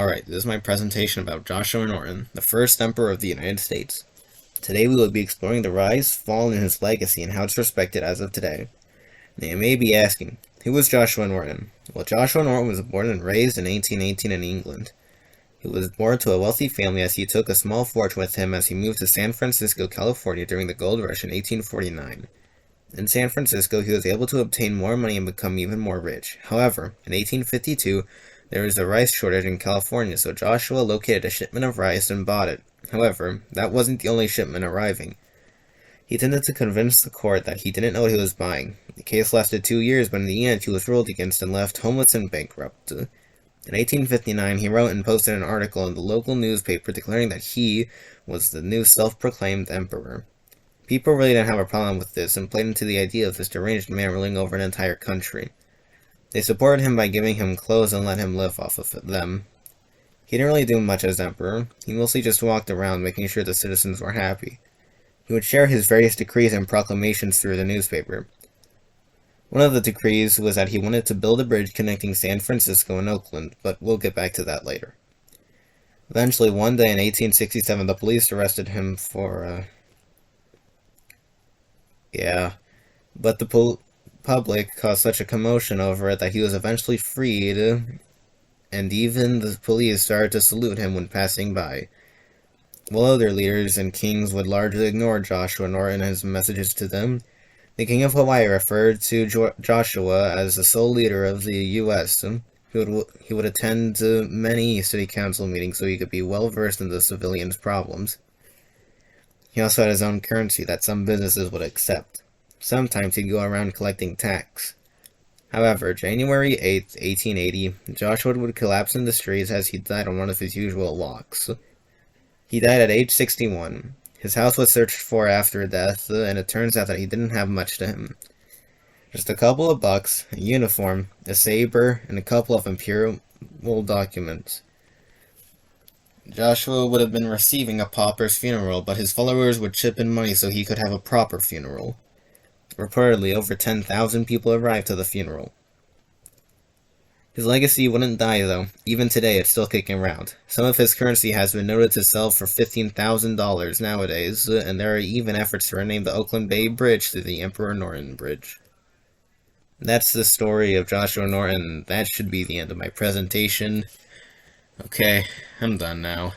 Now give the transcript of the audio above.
Alright, this is my presentation about Joshua Norton, the first emperor of the United States. Today we will be exploring the rise, fall, and his legacy and how it's respected as of today. Now you may be asking, who was Joshua Norton? Well, Joshua Norton was born and raised in 1818 in England. He was born to a wealthy family as he took a small fortune with him as he moved to San Francisco, California during the gold rush in 1849. In San Francisco, he was able to obtain more money and become even more rich. However, in 1852, there was a rice shortage in California, so Joshua located a shipment of rice and bought it. However, that wasn't the only shipment arriving. He tended to convince the court that he didn't know what he was buying. The case lasted 2 years, but in the end he was ruled against and left homeless and bankrupt. In 1859, he wrote and posted an article in the local newspaper declaring that he was the new self-proclaimed emperor. People really didn't have a problem with this and played into the idea of this deranged man ruling over an entire country. They supported him by giving him clothes and let him live off of them. He didn't really do much as emperor. He mostly just walked around making sure the citizens were happy. He would share his various decrees and proclamations through the newspaper. One of the decrees was that he wanted to build a bridge connecting San Francisco and Oakland, but we'll get back to that later. Eventually, one day in 1867, the police arrested him for, but the public caused such a commotion over it that he was eventually freed, and even the police started to salute him when passing by. While other leaders and kings would largely ignore Joshua Norton and his messages to them, the King of Hawaii referred to Joshua as the sole leader of the U.S. He would attend many city council meetings so he could be well versed in the civilians' problems. He also had his own currency that some businesses would accept. Sometimes he'd go around collecting tax. However, January 8, 1880, Joshua would collapse in the streets as he died on one of his usual walks. He died at age 61. His house was searched for after death, and it turns out that he didn't have much to him. Just a couple of bucks, a uniform, a saber, and a couple of imperial documents. Joshua would have been receiving a pauper's funeral, but his followers would chip in money so he could have a proper funeral. Reportedly, over 10,000 people arrived to the funeral. His legacy wouldn't die, though. Even today, it's still kicking around. Some of his currency has been noted to sell for $15,000 nowadays, and there are even efforts to rename the Oakland Bay Bridge to the Emperor Norton Bridge. That's the story of Joshua Norton. That should be the end of my presentation. Okay, I'm done now.